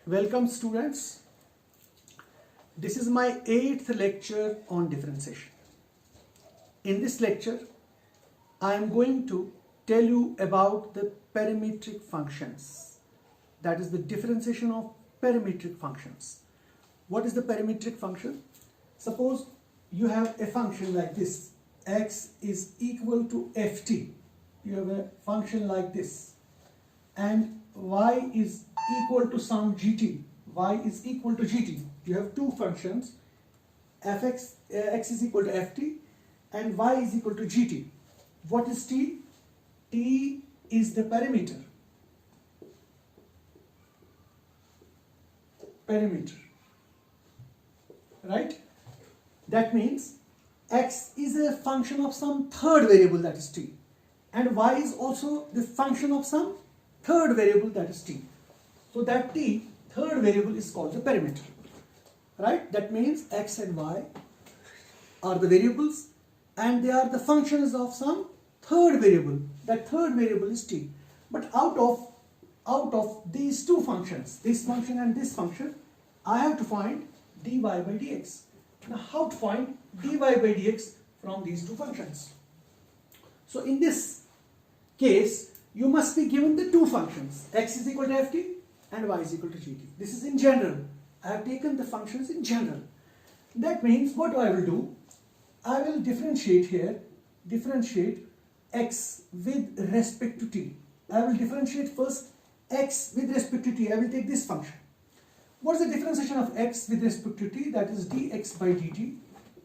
Welcome students. This is my 8th lecture on differentiation. In this lecture, I am going to tell you about the parametric functions. That is the differentiation of parametric functions. What is the parametric function? Suppose you have a function like this. X is equal to ft. You have a function like this. And y is equal to some gt. Y is equal to gt. You have two functions. Fx, x is equal to ft and y is equal to gt. What is t? T is the parameter. Right? That means x is a function of some third variable, that is t, and y is also the function of some third variable, that is t. So that t, third variable, is called the parameter. Right? That means x and y are the variables and they are the functions of some third variable. That third variable is t. But out of these two functions, this function and this function, I have to find dy by dx. Now how to find dy by dx from these two functions? So in this case, you must be given the two functions, x is equal to ft and y is equal to gt. This is in general. I have taken the functions in general. That means what I will do, I will differentiate x with respect to t. I will differentiate first x with respect to t. I will take this function. What is the differentiation of x with respect to t? That is dx by dt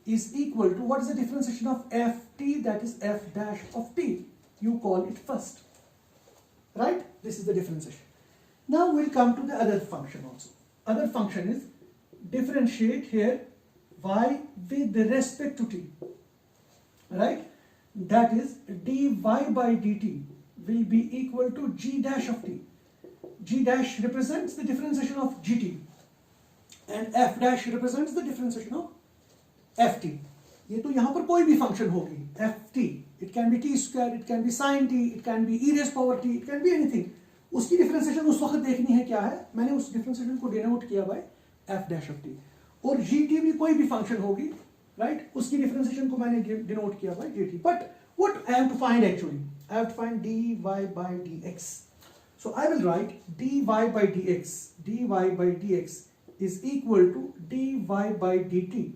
is equal to, what is the differentiation of ft? That is f dash of t. You call it first. Right? This is the differentiation. Now we'll come to the other function also. Other function is differentiate here y with respect to t. Right? That is dy by dt will be equal to g dash of t. G dash represents the differentiation of gt and f dash represents the differentiation of ft. ये तो यहाँ पर कोई भी function होगी, ft. It can be t square, it can be sin t, it can be e raised power t, it can be anything. उसकी differentiation उस वक्त देखनी है क्या है, मैंने उस differentiation को denote किया by f dash of t. और gt भी कोई भी function होगी, right? उसकी differentiation को मैंने denote किया by gt. But what I have to find actually? I have to find dy by dx. So I will write dy by dx is equal to dy by dt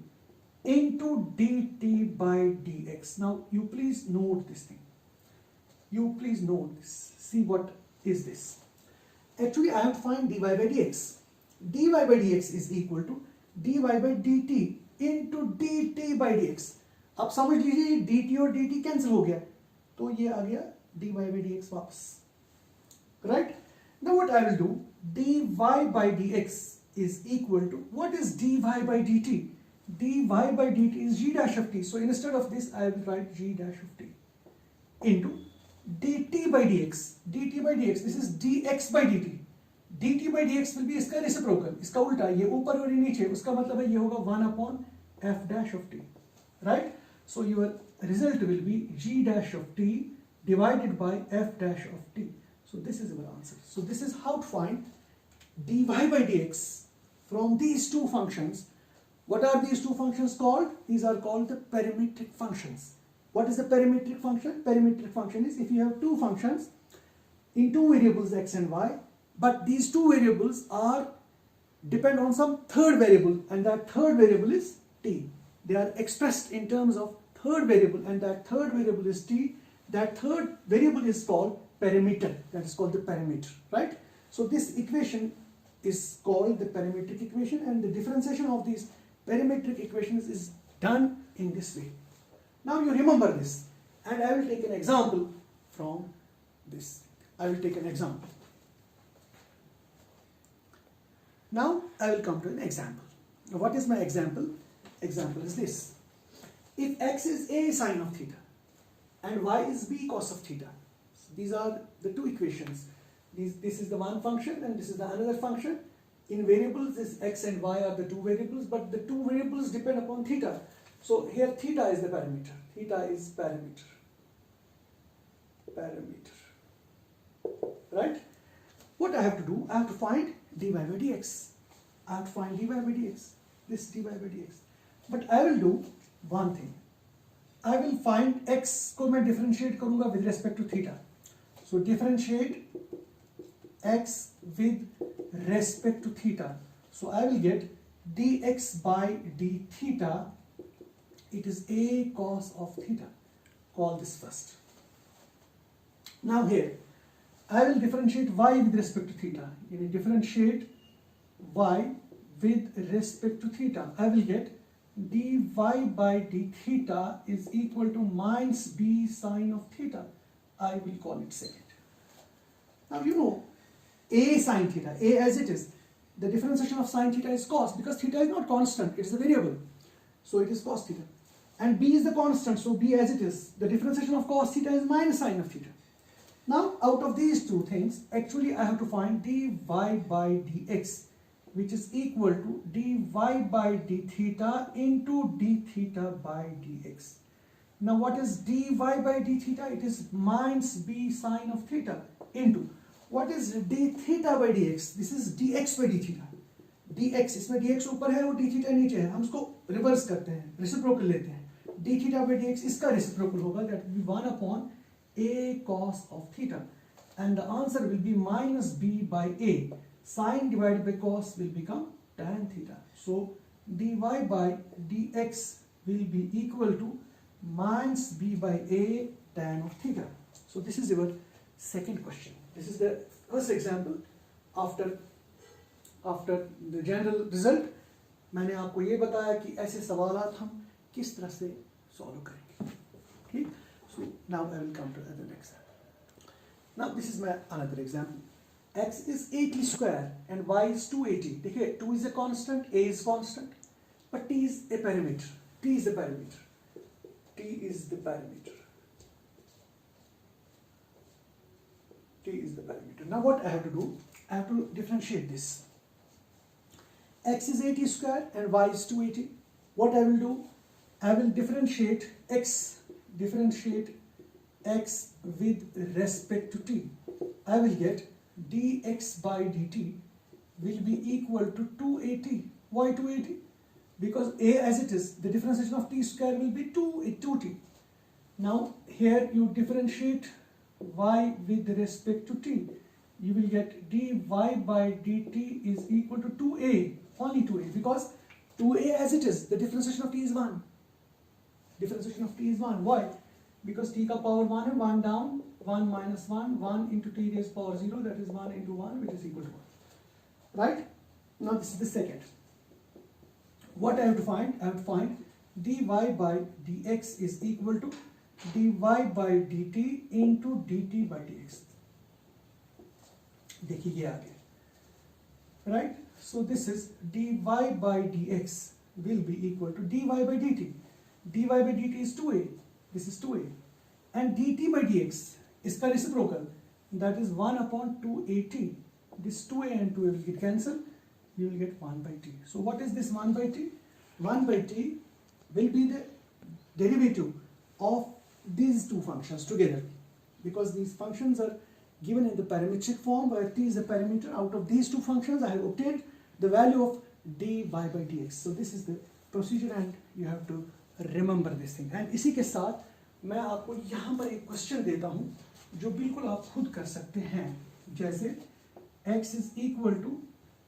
into dt by dx. Now you please note this thing. You please note this. See what is this. Actually I have to find dy by dx. dy by dx is equal to dy by dt into dt by dx. अब समझ लीजिए dt और dt cancel हो गया तो ये आ गया dy by dx वापस. Right? Now what I will do, dy by dx is equal to, what is dy by dt? Dy by dt is g dash of t. So instead of this, I will write g dash of t into dt by dx. dt by dx, this is dx by dt. dt by dx will be इसका reciprocal, इसका उल्टा, ये ऊपर और ये नीचे, उसका मतलब है ये होगा 1 upon f dash of t. Right? So your result will be g dash of t divided by f dash of t. So this is our answer. So this is how to find dy by dx from these two functions. What are these two functions called? These are called the parametric functions. What is the parametric function? Parametric function is if you have two functions in two variables x and y, but these two variables depend on some third variable, and that third variable is t. They are expressed in terms of third variable, and that third variable is t. That third variable is called parameter. That is called the parameter, right? So this equation is called the parametric equation, and the differentiation of these parametric equations is done in this way. Now you remember this, and I will take an example from this. I will take an example. Now I will come to an example. Now what is my example? Example is this. If x is a sine of theta and y is b cos of theta, these are the two equations. This is the one function and this is the another function. In variables, this x and y are the two variables, but the two variables depend upon theta. So here theta is the parameter. Theta is parameter. Right? What I have to do? I have to find dy by dx. I have to find dy by dx, this dy by dx. But I will do one thing. I will find x को मैं differentiate करूँगा with respect to theta. So differentiate x with respect to theta. So I will get dx by d theta. It is a cos of theta. Call this first. Now here, I will differentiate y with respect to theta. You will differentiate y with respect to theta. I will get dy by d theta is equal to minus b sine of theta. I will call it second. Now you know a sine theta, a as it is. The differentiation of sine theta is cos, because theta is not constant, it is a variable. So it is cos theta. And b is the constant, so b as it is. The differentiation of cos theta is minus sine of theta. Now out of these two things, actually I have to find dy by dx, which is equal to dy by d theta into d theta by dx. Now what is dy by d theta? It is minus b sine of theta into what is d theta by dx? This is dx by d theta. dx, इसमें dx ऊपर है और d theta नीचे है. हम इसको reverse करते हैं, रेसिप्रोकल लेते हैं. d theta by dx इसका रेसिप्रोकल होगा, that will be 1 upon a cos of theta, and the answer will be minus b by a. Sine divided by cos will become tan theta. So dy by dx will be equal to minus b by a tan of theta. So this is your second question. This is the first example after the general result. मैंने आपको ये बताया कि ऐसे सवालात हम किस तरह से सॉल्व करेंगे. ठीक. So now I will come to the next example. Now this is my another example. X is 80 square and y is 280. देखिए 2 is a constant, a is constant, but t is a parameter. T is the parameter. T is the parameter. T is the parameter. Now what I have to do? I have to differentiate this. X is 80 square and y is 280. What I will do? I will differentiate x with respect to t. I will get dx by dt will be equal to 280. Why 280? Because a as it is, the differentiation of t square will be 2t. Now here you differentiate y with respect to t. You will get dy by dt is equal to 2a, only 2a, because 2a as it is, the differentiation of t is 1. Differentiation of t is 1. Why? Because t का power 1 है, 1 down, 1 minus 1, 1 into t raised power 0, that is 1 into 1, which is equal to 1. Right? Now this is the second. What I have to find? I have to find dy by dx is equal to dy by dt into dt by dx. देखिए ये आ गया. Right? So this is dy by dx will be equal to dy by dt. dy by dt is 2a. This is 2a. And dt by dx is the reciprocal. That is 1 upon 2at. This 2a and 2a will get cancelled. You will get 1 by t. So what is this 1 by t? 1 by t will be the derivative of these two functions together. Because these functions are given in the parametric form where t is a parameter. Out of these two functions I have obtained the value of dy by dx. So this is the procedure and you have to remember this thing. And इसी के साथ मैं आपको यहाँ पर एक question देता हूँ जो बिल्कुल आप खुद कर सकते हैं. जैसे x is equal to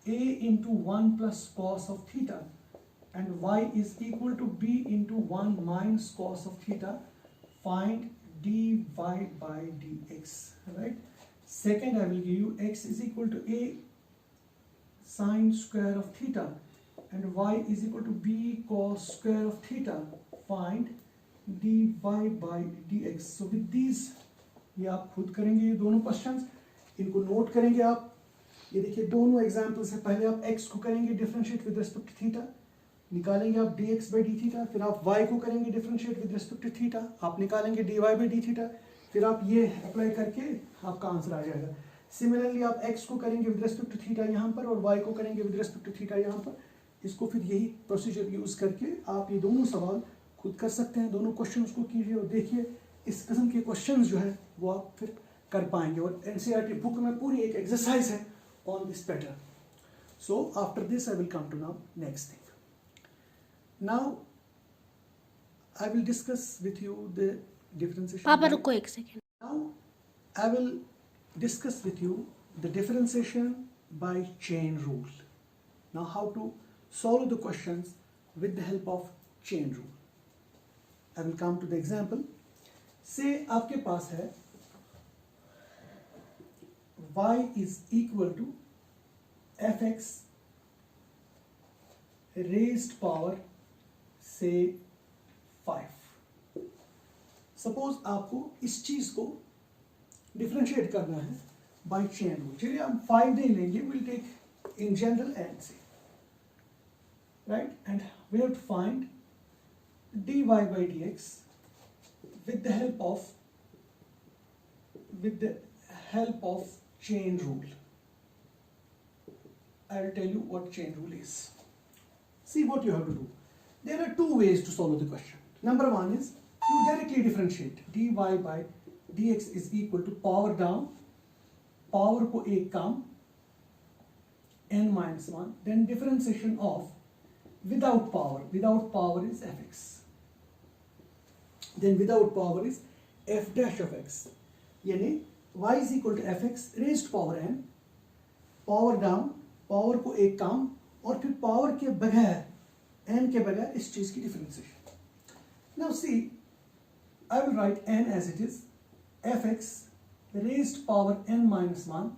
a into 1 plus cos of theta and y is equal to b into 1 minus cos of theta. Find dy by dx. Right? Second, I will give you x is equal to a sine square of theta and y is equal to b cos square of theta. Find dy by dx. So with these, ये आप खुद करेंगे ये दोनों questions, इनको note करेंगे आप. ये देखिए दोनों एग्जाम्पल्स है. पहले आप x को करेंगे differentiate with respect to theta, निकालेंगे आप dx by d थीटा. फिर आप y को करेंगे differentiate with respect to theta, आप निकालेंगे dy by d थीटा. फिर आप ये अप्लाई करके आपका आंसर आ जाएगा. सिमिलरली आप x को करेंगे विद रिस्पेक्ट टू थीटा यहाँ पर और y को करेंगे विद रिस्पेक्ट टू थीटा यहाँ पर. इसको फिर यही प्रोसीजर यूज करके आप ये दोनों सवाल खुद कर सकते हैं. दोनों क्वेश्चंस को कीजिए और देखिए इस किस्म के क्वेश्चंस जो है वो आप फिर कर पाएंगे. और एनसीईआरटी बुक में पूरी एक एक्सरसाइज है on this pattern. So after this I will come to now next thing. Now I will discuss with you the differentiation. पापा रुको एक second. Now I will discuss with you the differentiation by chain rule. Now how to solve the questions with the help of chain rule. I will come to the example. Say आपके पास है y is equal to fx raised power say 5. Suppose आपको इस चीज को differentiate करना है bye chain rule. चलिए हम 5 नहीं लेंगे, will take in general and से, right, and we have to find dy by dx with the help of chain rule. I will tell you what chain rule is. See what you have to do. There are two ways to solve the question. Number one is you directly differentiate. dy by dx is equal to power down, power को एक कम, n minus 1, then differentiation of without power. Without power is fx. Then without power is f dash of x. यानी y is equal to fx raised power n, power down, power को एक काम, और फिर power के बगैर, n के बगैर इस चीज की differentiation. Now see, I will write n as it is, fx raised power n minus 1.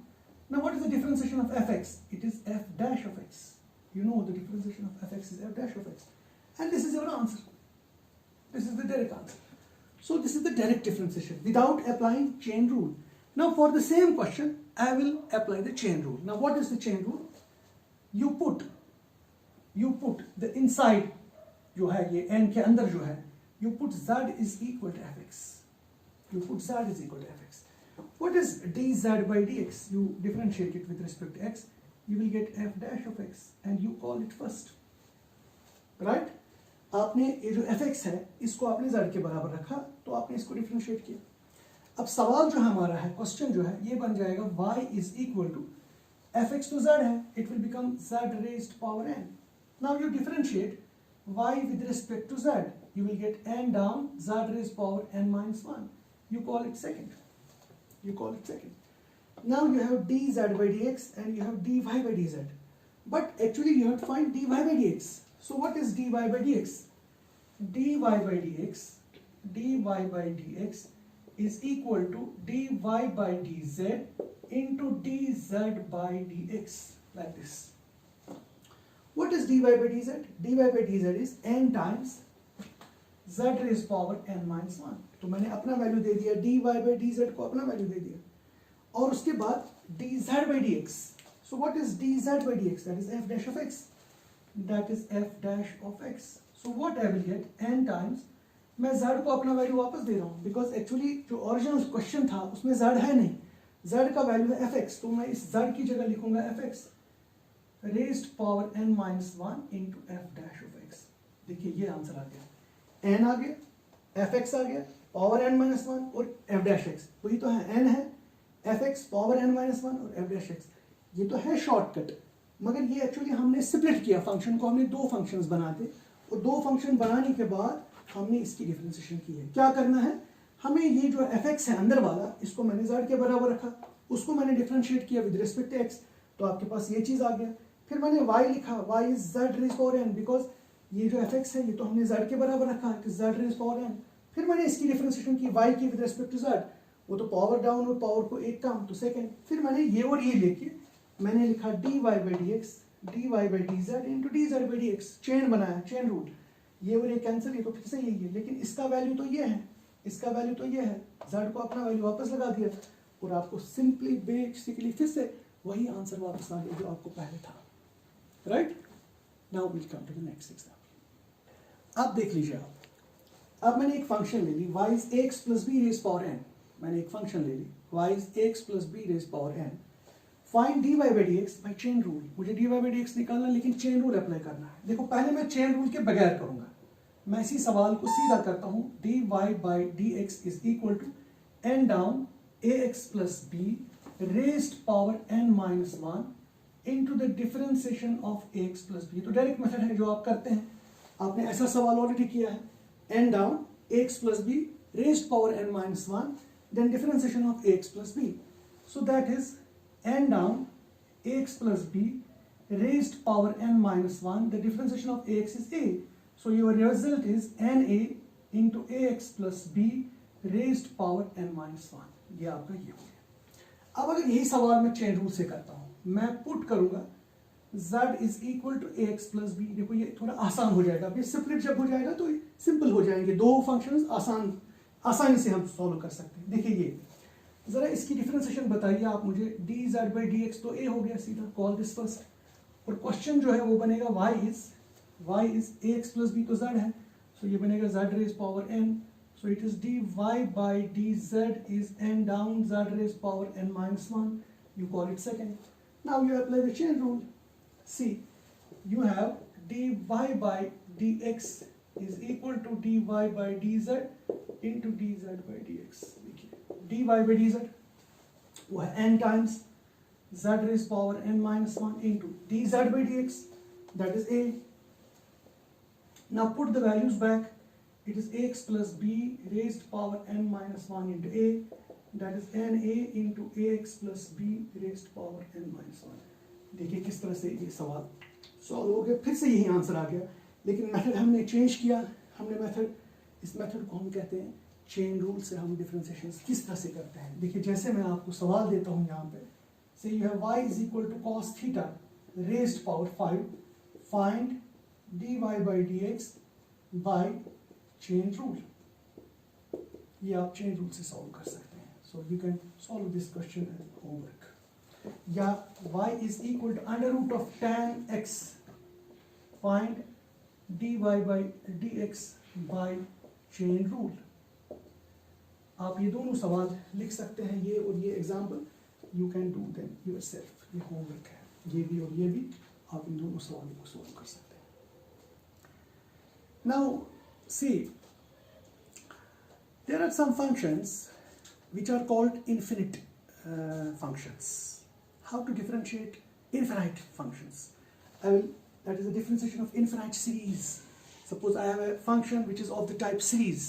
Now what is the differentiation of fx? It is f dash of x. You know the differentiation of fx is f dash of x. And this is your answer. This is the direct answer. So this is the direct differentiation without applying chain rule. Now for the same question, I will apply the chain rule. Now what is the chain rule? You put the inside जो है ये n के अंदर जो है, you put z is equal to fx. You put z is equal to fx. What is dz by dx? You differentiate it with respect to x. You will get f dash of x and you call it first. Right? आपने ये जो fx है इसको आपने z के बराबर रखा, तो आपने इसको डिफरेंशिएट किया. अब सवाल जो हमारा है, क्वेश्चन जो है, ये बन जाएगा y is equal to fx तो z है, it will become z raised power n. Now you differentiate y with respect to z, you will get n down, z raised power n minus 1. You call it second. You call it second. Now you have dz by dx and you have dy by dz. But actually you have to find dy by dx. So what is dy by dx? dy by dx is equal to dy by dz into dz by dx, like this. What is dy by dz? dy by dz is n times z raised power n minus 1. तो मैंने अपना value दे दिया, dy by dz को अपना value दे दिया, और उसके बाद dz by dx. So what is dz by dx? That is f dash of x. That is f dash of x. So what I will get, n times, मैं z को अपना value वापस दे रहा हूँ, बिकॉज एक्चुअली जो original question था उसमें z है नहीं, z का वैल्यू है fx, तो मैं इस z की जगह लिखूंगा fx raised power n minus 1 into f dash of x. देखिए ये आंसर आ गया, n आ गया, fx आ गया, पावर n minus 1 और f dash x. वही तो है, n है, fx पावर n minus 1 और f dash x. ये तो है शॉर्टकट, मगर ये एक्चुअली हमने स्प्लिट किया फंक्शन को, हमने दो फंक्शंस बनाते, और दो फंक्शन बनाने के बाद हमने इसकी डिफरेंशिएशन की है. क्या करना है हमें, ये जो fx है अंदर वाला, इसको मैंने z के बराबर रखा, उसको मैंने डिफरेंशिएट किया विद रिस्पेक्ट टू x, तो आपके पास ये चीज आ गया. फिर मैंने y लिखा, y is z raise power n, because ये जो fx है ये तो हमने z के बराबर रखा, z रेज पावर n. फिर मैंने इसकी डिफरेंशिएशन की y की विद रिस्पेक्ट टू z, वो तो पावर डाउन और पावर को एक काम, तो सेकंड. फिर मैंने ये और ये लेके मैंने लिखा dy by dx dy by dz into dz by dx. Chain बनाया, चेन रूल, ये और ये कैंसिल, ये तो फिर से यही है, लेकिन इसका वैल्यू तो ये है, इसका वैल्यू तो ये है, z को अपना वैल्यू वापस लगा दिया, और आपको सिंपली बेसिकली फिर से वही आंसर वापस आ गया जो आपको पहले था. Right? Now will come to the next example. अब देख लीजिए, अब मैंने एक फंक्शन ले ली, y is ax plus b raised power n. मैंने एक फंक्शन ले ली, y is ax plus b raised power n. Find dy by dx by chain rule. मुझे dy by dx निकालना, लेकिन चेन रूल अप्लाई करना है. देखो पहले मैं चेन रूल के बगैर करूंगा, मैं इसी सवाल को सीधा करता हूं. dy by dx is equal to n down ax plus b raised power n minus 1 into the differentiation of ax plus b। तो डायरेक्ट मेथड है जो आप करते हैं, आपने ऐसा सवाल ऑलरेडी किया है, n down ax plus b raised power n minus 1 then differentiation of ax plus b, so that is n down ax plus b raised power n minus 1, the differentiation of ax is a, so your result is na into ax plus b raised power n minus 1। ये आपका ये हो गया। अब अगर यही सवाल मैं चेन रूल से करता हूं, मैं पुट करूंगा z is equal to ax plus b, देखो ये थोड़ा आसान हो जाएगा, अभी स्प्लिट जब हो जाएगा तो सिंपल हो जाएंगे, दो फंक्शंस आसानी से हम सॉल्व कर सकते हैं। देखिए ये जरा इसकी डिफरेंशिएशन बताइए आप मुझे, dz by dx तो a हो गया सीधा, कॉल दिस फर्स्ट, और क्वेश्चन जो है वो बनेगा y is ax plus b तो z है, सो ये बनेगा z raise power n, so it is dy by dz is n down z raised power n minus 1, you call it second। Now you apply the chain rule, see you have dy by dx is equal to dy by dz into dz by dx। देखिए dy by dz वो है n times z raised power n minus 1 into dz by dx, that is a। Now put the values back, it is ax plus b raised power n minus 1 into a, that is na into ax plus b raised power n minus 1। देखिए किस तरह से ये सवाल solve हो गया, फिर से यही आंसर आ गया, लेकिन मेथड हमने चेंज किया, इस मेथड को हम कहते हैं चेन रूल से हम डिफरेंशिएशन किस तरह से करते हैं। देखिए जैसे मैं आपको सवाल देता हूँ यहाँ पे, say you have y is equal to cos theta raised power 5, find dy by dx by chain rule, ये आप चेन रूल से सॉल्व कर सकते हैं। So you can solve this question as homework. या y is equal to under root of tan x, find dy by dx by chain rule. आप ये दोनों सवाल लिख सकते हैं, ये और ये example, you can do them yourself, ये होमवर्क है, ये भी और ये भी, आप इन दोनों सवालों को सॉल्व कर सकते हैं। Now see, there are some functions which are called infinite functions. How to differentiate infinite functions? That is the differentiation of infinite series. Suppose I have a function which is of the type series,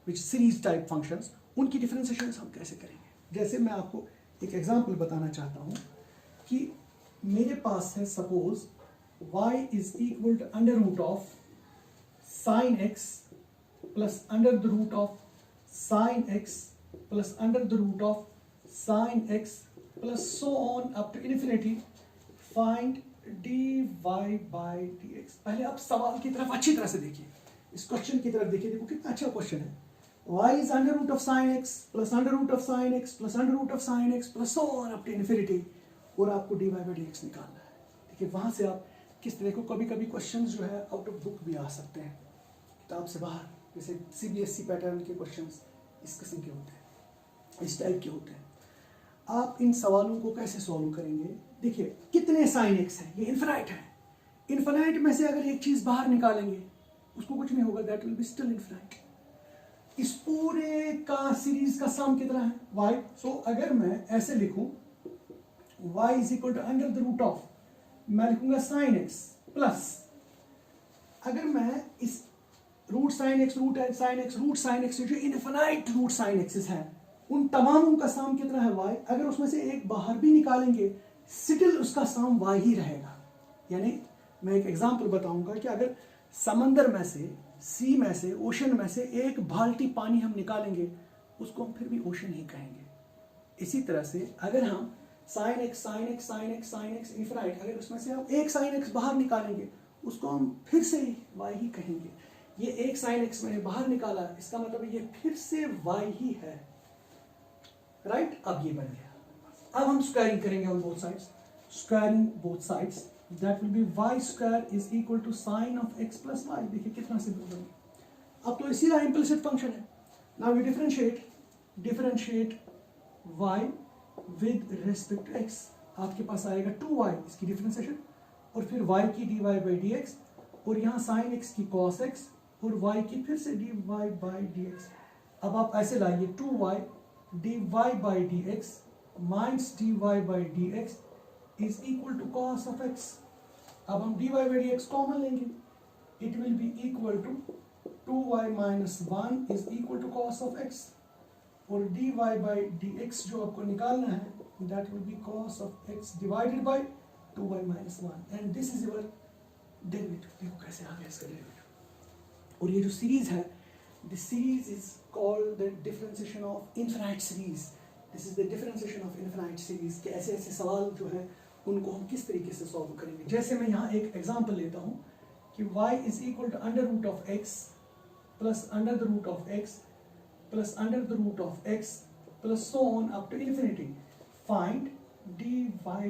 which series type functions, उनकी differentiation हम कैसे करेंगे? जैसे मैं आपको एक example बताना चाहता हूँ कि मेरे पास है suppose y is equal to under root of sin x plus under the root of sin x plus under the root of sin x plus so on up to infinity, find dy by dx। पहले आप सवाल की तरफ अच्छी तरह से देखिए, इस क्वेश्चन की तरफ देखिए, देखो कितना अच्छा क्वेश्चन है। y is under root of sin x plus under root of sin x plus under root of sin x plus so on up to infinity, और आपको dy by dx निकालना है। देखिए वहां से आप किस तरह को, कभी कभी क्वेश्चंस जो है आउट ऑफ बुक भी आ सकते हैं, किताब से बाहर, जैसे CBSE पैटर्न के क्वेश्चंस इस किस्म के होते हैं, इस टाइप के होते हैं। आप इन सवालों को कैसे सॉल्व करेंगे? देखिए कितने साइन एक्स है, ये इनफिनाइट है, इनफिनाइट में से अगर एक चीज बाहर निकालेंगे उसको कुछ नहीं होगा, that will be still infinite. इस पूरे का सीरीज का सम कितना है? y। सो अगर मैं ऐसे लिखूं y is equal to under the root of, मैं लिखूंगा साइन एक्स प्लस, अगर मैं इस root sine x root sine x जो इनफिनाइट रूट साइन एक्सिस है, उन तमामों का सम कितना है? y। अगर उसमें से एक बाहर भी निकालेंगे स्टिल उसका सम y ही रहेगा। यानी मैं एक एग्जांपल बताऊंगा कि अगर समंदर में से, सी में से, ओशन में से एक बाल्टी पानी हम निकालेंगे उसको हम फिर भी ओशन ही कहेंगे। इसी तरह से अगर हम साइन एक्स इनफिनाइट, अगर उसमें से हम एक साइन एक्स बाहर निकालेंगे उसको हम फिर से y ही कहेंगे। ये एक साइन एक्स मैंने बाहर निकाला, इसका मतलब ये फिर से y ही है, राइट। अब ये बन गया। अब हम स्क्वायरिंग करेंगे on both sides, squaring both sides, that will be y square is equal to sine of x plus y। देखिए कितना सिंपल बन गया। अब तो इसी का इम्प्लिसिट फंक्शन है। Now we differentiate y with respect to x। आपके पास आएगा 2y इसकी डिफरेंशिएशन, और फिर y की dy बाई dx, और यहाँ साइन x की cos x, और y की फिर से dy बाई dx। अब आप ऐसे लाइए 2y dy by dx minus dy by dx is equal to cos of x. अब हम dy by d x common लेंगे, it will be equal to 2y minus 1 is equal to cos of x, और dy by d x जो आपको निकालना है that will be cos of x divided by 2y minus 1, and this is your derivative. देखो कैसे आ गया इसका derivative. और ये जो सीरीज है, this series is called the differentiation of infinite series. This is the differentiation of infinite series के ऐसे ऐसे सवाल जो है उनको हम किस तरीके से सॉल्व करेंगे। जैसे मैं यहाँ एक एग्जांपल लेता हूँ कि y is equal to under root of x plus under the root of x plus under the root of x plus so on up to infinity. Find dy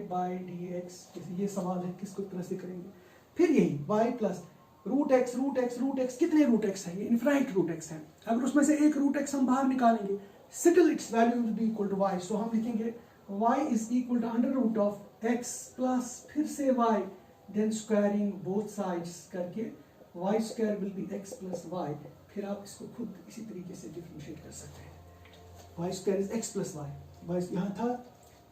by d x. ये सवाल है, किसको तरह से करेंगे। फिर यही y plus root x root x root x, कितने रूट एक्स है, ये इनफिनाइट रूट एक्स है। अगर उसमें से एक रूट एक्स हम बाहर निकालेंगे, still its value will be equal to y। So हम लिखेंगे y is equal to under root of x plus फिर से y, then squaring both sides करके y square will be x plus y। फिर आप इसको खुद इसी तरीके से डिफरेंशिएट कर सकते हैं। y square is x plus y,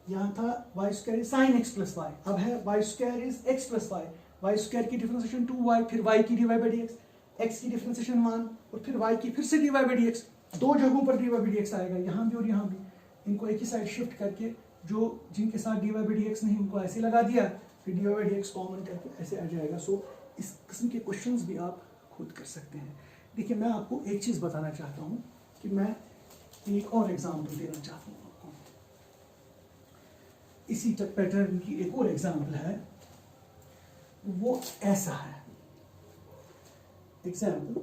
यहाँ था y square is sine x plus y, अब है y square is x plus y, y square की डिफरेंशिएशन 2y, फिर y की dy बाई dx, x की डिफरेंशिएशन 1, और फिर y की फिर से dy बाई dx। दो जगहों पर dy बाई dx आएगा, यहाँ भी और यहाँ भी। इनको एक ही साइड शिफ्ट करके जो जिनके साथ dy बाई dx नहीं उनको ऐसे लगा दिया, फिर dy बाई dx कॉमन करके ऐसे आ जाएगा। सो इस किस्म के क्वेश्चंस भी आप खुद कर सकते हैं। देखिए मैं आपको एक चीज़ बताना चाहता हूँ कि मैं एक और एग्जाम्पल देना चाहता हूँ आपको। इसी पैटर्न की एक और एग्जाम्पल है, वो ऐसा है। Example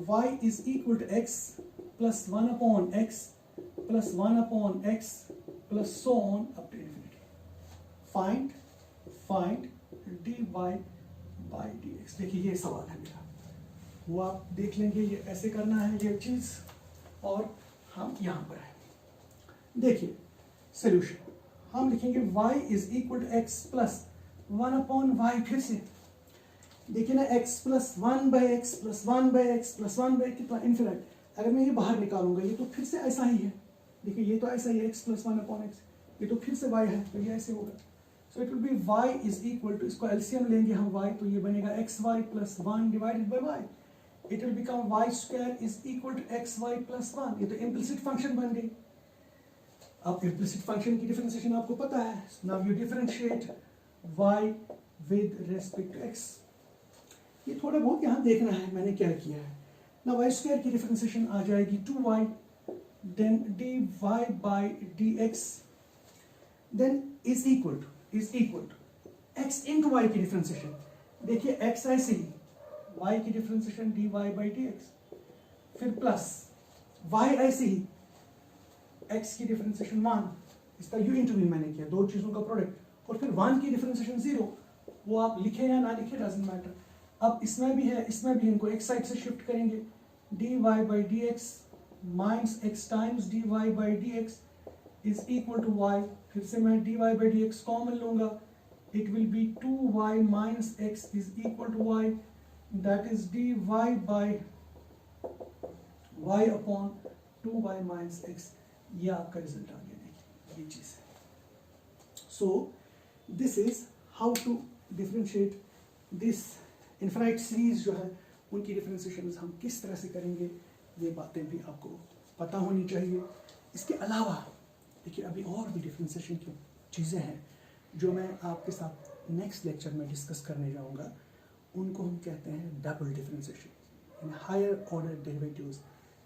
y is equal to x plus 1 upon x plus 1 upon x plus so on up to infinity. Find dy by dx। देखिए ये सवाल है मेरा, वो आप देख लेंगे, ये ऐसे करना है ये चीज, और हम यहाँ पर है। देखिए सोल्यूशन हम लिखेंगे y is equal to x plus 1 upon y। फिर से देखिए ना, x plus 1 by x plus 1 by x plus 1 by कितना इन्फिनिट। अगर मैं ये बाहर निकालूंगा ये तो फिर से ऐसा ही है। देखिए ये तो ऐसा ही है, x प्लस 1 अपॉन एक्स, ये तो फिर से y है, तो ये ऐसे होगा। So it will be y is equal to, इसको एलसीएम लेंगे हम y, तो ये बनेगा xy plus 1 divided by y। It will become y square is equal to xy plus 1। ये तो इम्प्लिसिट फंक्शन बन गई। अब इम्प्लिसिट फंक्शन की डिफरेंशिएशन आपको पता है। Now you differentiate y with respect to x। ये थोड़ा बहुत यहाँ देखना है मैंने क्या किया है ना। y स्क्वायर की डिफरेंशिएशन आ जाएगी 2y, then dy by dx, then is equal to x into y की डिफरेंशिएशन। देखिए x ऐसे ही, y की डिफरेंशिएशन dy बाई dx, फिर प्लस y ऐसे ही, x की डिफरेंशिएशन 1, इसका u इंटू v मैंने किया, दो चीजों का प्रोडक्ट, और फिर 1 की डिफरेंशिएशन 0। वो आप लिखे या ना लिखे डजंट मैटर। अब इसमें भी है, इसमें भी इनको एक साइड से शिफ्ट करेंगे, dy by dx minus x times dy by dx is equal to y। फिर से मैं dy बाई dx कॉमन लूंगा, it will be 2y minus x is equal to y, that is dy by y upon 2y minus x। ये आपका result आ गया। देखिए ये चीज है। So this is how to differentiate this infinite series जो है, उनकी डिफरेंशिएशन हम किस तरह से करेंगे, ये बातें भी आपको पता होनी चाहिए। इसके अलावा देखिए अभी और भी डिफरेंशिएशन की चीज़ें हैं जो मैं आपके साथ नेक्स्ट लेक्चर में डिस्कस करने जाऊंगा। उनको हम कहते हैं double differentiation in higher order derivatives.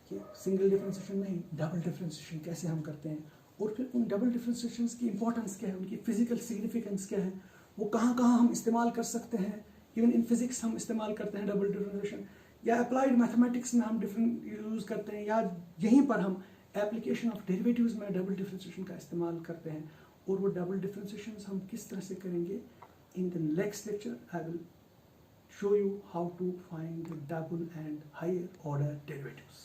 कि सिंगल डिफरेंशिएशन नहीं, डबल डिफरेंशिएशन कैसे हम करते हैं, और फिर उन डबल डिफरेंशिएशंस की इंपॉर्टेंस क्या है, उनकी फिजिकल सिग्निफिकेंस क्या है, वो कहाँ कहाँ हम इस्तेमाल कर सकते हैं। इवन इन फिजिक्स हम इस्तेमाल करते हैं डबल डिफरेंशिएशन, या अप्लाइड मैथमेटिक्स में हम डिफरेंट यूज़ करते हैं, या यहीं पर हम एप्लीकेशन ऑफ डेरिवेटिव्स में डबल डिफरेंशिएशन का इस्तेमाल करते हैं। और वो डबल डिफरेंशिएशंस हम किस तरह से करेंगे, in the next lecture I will show you how to find the double and higher order derivatives.